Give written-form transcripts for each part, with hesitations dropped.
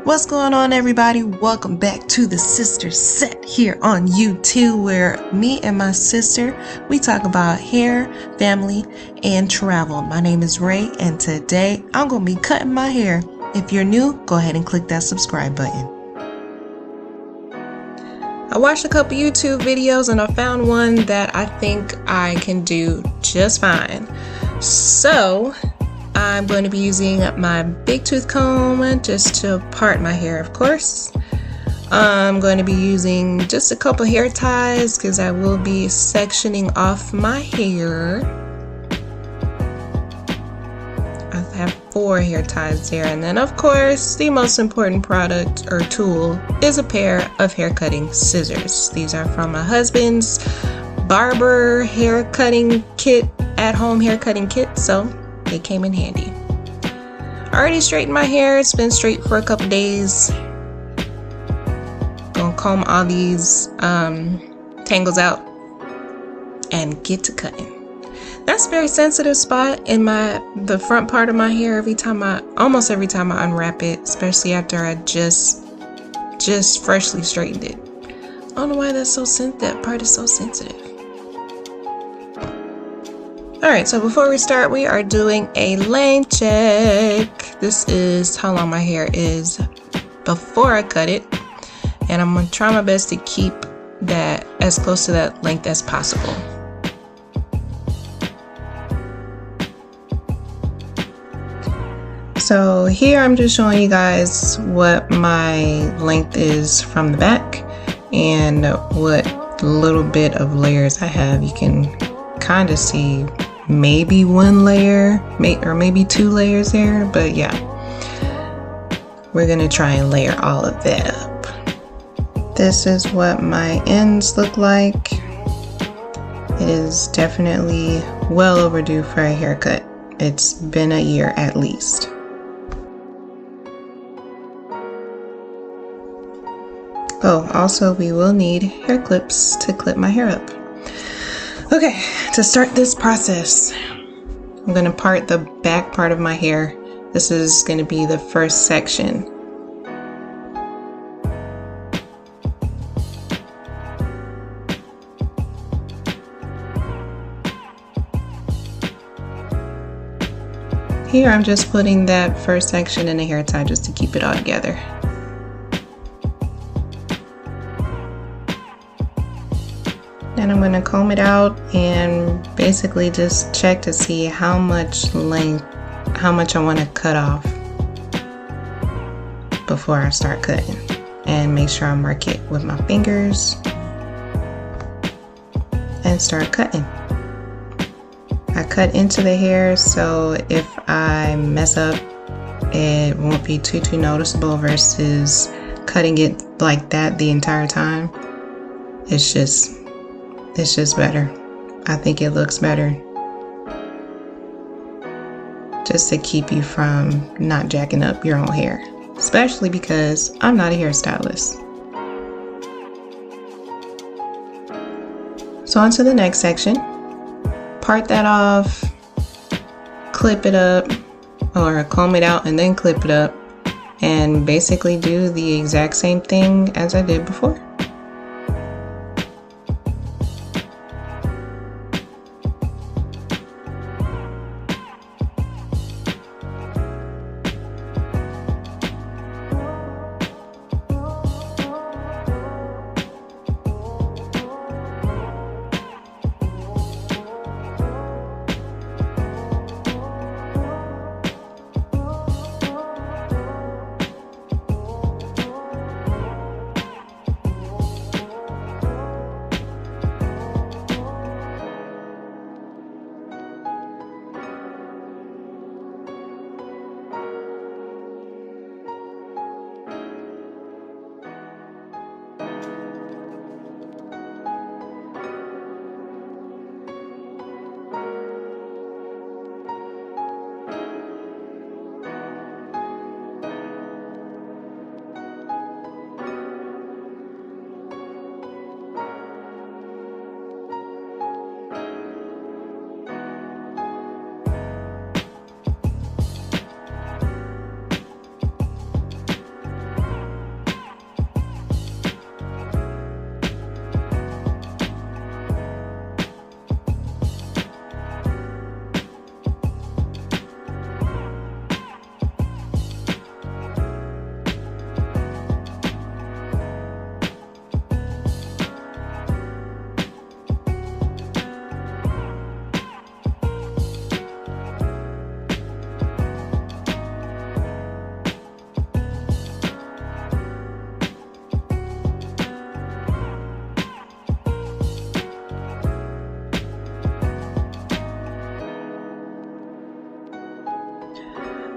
What's going on, everybody? Welcome back to the Sister Set here on YouTube, where me and my sister, we talk about hair, family, and travel. My name is Ray, and today I'm going to be cutting my hair. If you're new, go ahead and click that subscribe button. I watched a couple YouTube videos and I found one that I think I can do just fine. So I'm going to be using my big tooth comb just to part my hair, of course. I'm going to be using just a couple hair ties because I will be sectioning off my hair. I have 4 hair ties there, and then of course the most important product or tool is a pair of hair cutting scissors. These are from my husband's barber hair cutting kit, at home hair cutting kit, so they came in handy. I already straightened my hair. It's been straight for a couple days. Gonna comb all these tangles out and get to cutting. That's a very sensitive spot in the front part of my hair. Almost every time I unwrap it, especially after I just freshly straightened it. I don't know why that part is so sensitive. Alright, so before we start, we are doing a length check. This is how long my hair is before I cut it, and I'm going to try my best to keep that as close to that length as possible. So here I'm just showing you guys what my length is from the back and what little bit of layers I have. You can kind of see maybe 1 layer or maybe 2 layers there, but yeah, we're gonna try and layer all of that up. This is what my ends look like. It is definitely well overdue for a haircut. It's been a year at least. Oh, also we will need hair clips to clip my hair up. Okay, to start this process, I'm going to part the back part of my hair. This is going to be the first section. Here I'm just putting that first section in a hair tie just to keep it all together. And I'm going to comb it out and basically just check to see how much I want to cut off before I start cutting, and make sure I mark it with my fingers and start cutting. I cut into the hair, so if I mess up, it won't be too noticeable versus cutting it like that the entire time. It's just better. I think it looks better, just to keep you from not jacking up your own hair, especially because I'm not a hairstylist. So on to the next section. Part that off, clip it up, or comb it out and then clip it up, and basically do the exact same thing as I did before.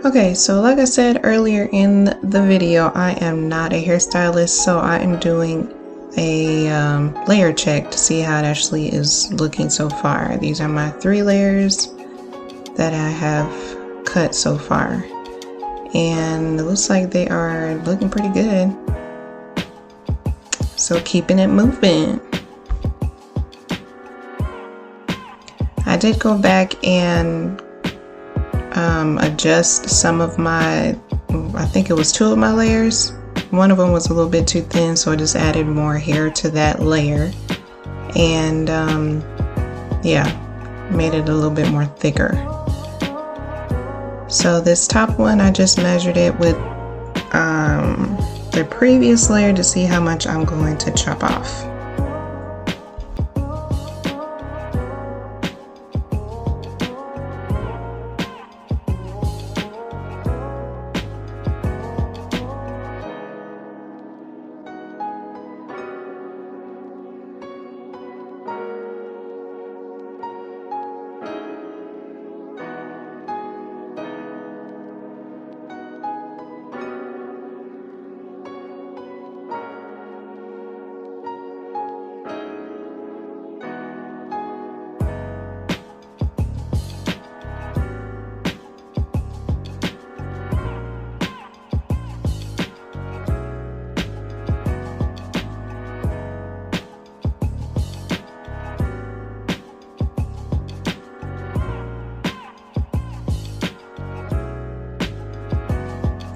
Okay, so like I said earlier in the video, I am not a hairstylist, so I am doing a layer check to see how it actually is looking so far. These are my 3 layers that I have cut so far, and it looks like they are looking pretty good. So keeping it moving. I did go back and adjust some of my, I think it was 2 of my layers. One of them was a little bit too thin, so I just added more hair to that layer, and yeah, made it a little bit more thicker. So this top one, I just measured it with the previous layer to see how much I'm going to chop off.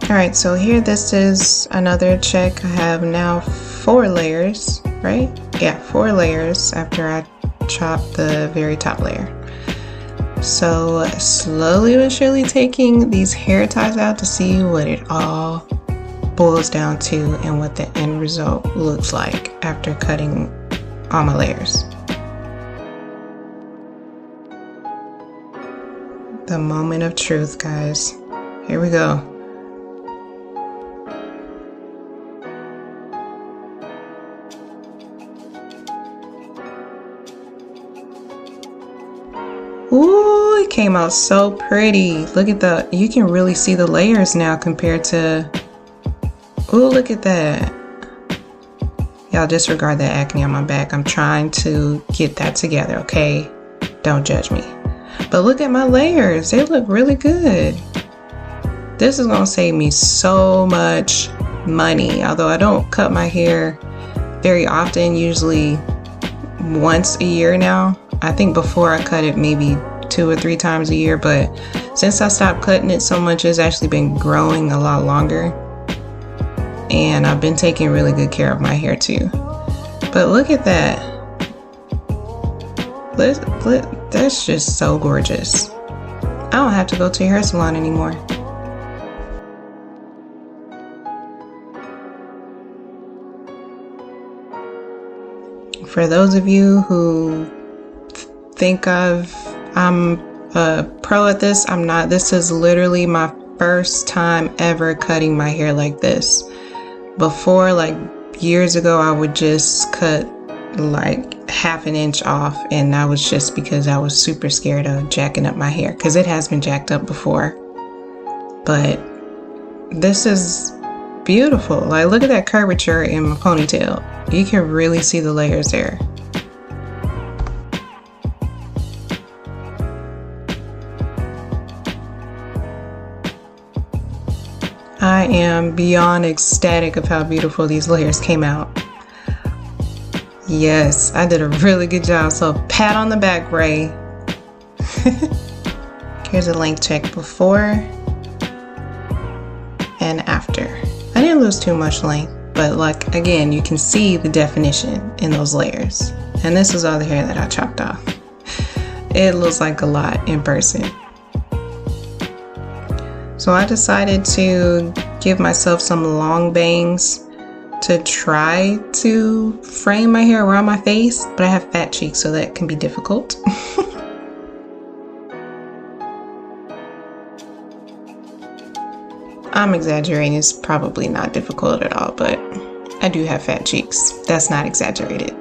Alright, so here this is another check. I have now 4 layers, right? Yeah, 4 layers after I chopped the very top layer. So slowly but surely taking these hair ties out to see what it all boils down to and what the end result looks like after cutting all my layers. The moment of truth, guys. Here we go. Ooh, it came out so pretty. Look at you can really see the layers now compared to, ooh, look at that. Y'all disregard that acne on my back. I'm trying to get that together, okay? Don't judge me. But look at my layers. They look really good. This is gonna save me so much money. Although I don't cut my hair very often, usually once a year now. I think before I cut it maybe 2 or 3 times a year, but since I stopped cutting it so much, it's actually been growing a lot longer. And I've been taking really good care of my hair too. But look at that. That's just so gorgeous. I don't have to go to a hair salon anymore. For those of you who think I'm a pro at this, I'm not. This is literally my first time ever cutting my hair like this. Before, like years ago, I would just cut like ½ an inch off, and that was just because I was super scared of jacking up my hair, because it has been jacked up before. But this is beautiful. Like, look at that curvature in my ponytail. You can really see the layers there. I am beyond ecstatic of how beautiful these layers came out. Yes, I did a really good job. So pat on the back, Ray. Here's a length check before and after. I didn't lose too much length, but like, again, you can see the definition in those layers. And this is all the hair that I chopped off. It looks like a lot in person. So I decided to give myself some long bangs to try to frame my hair around my face, but I have fat cheeks, so that can be difficult. I'm exaggerating. It's probably not difficult at all, but I do have fat cheeks. That's not exaggerated.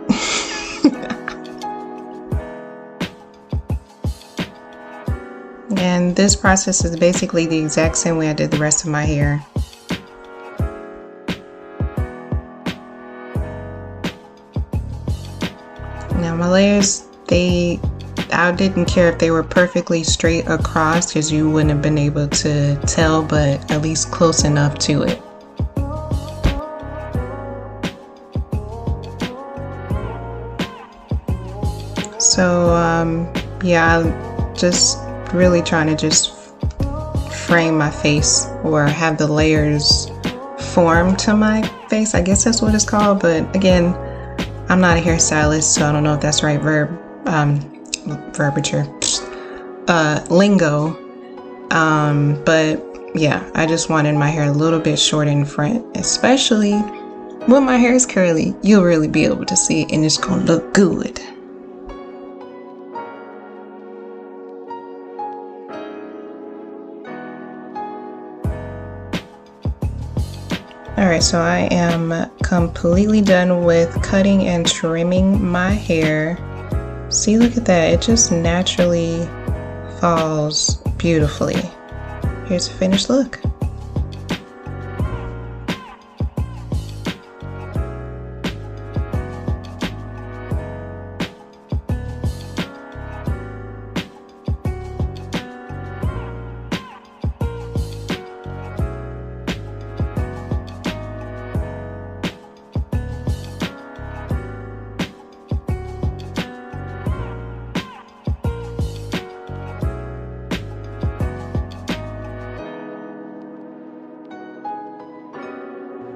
And And this process is basically the exact same way I did the rest of my hair. Now my layers, I didn't care if they were perfectly straight across because you wouldn't have been able to tell, but at least close enough to it. So yeah, I'm just really trying to just frame my face or have the layers form to my face. I guess that's what it's called, but again, I'm not a hairstylist, so I don't know if that's right lingo. But yeah, I just wanted my hair a little bit short in front, especially when my hair is curly. You'll really be able to see it and it's gonna look good. Alright, so I am completely done with cutting and trimming my hair. See, look at that. It just naturally falls beautifully. Here's a finished look.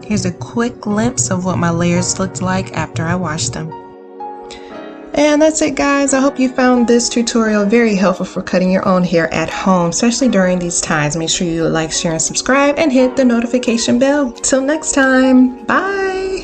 Here's a quick glimpse of what my layers looked like after I washed them. And that's it, guys. I hope you found this tutorial very helpful for cutting your own hair at home, especially during these times. Make sure you like, share, and subscribe, and hit the notification bell. Till next time, bye!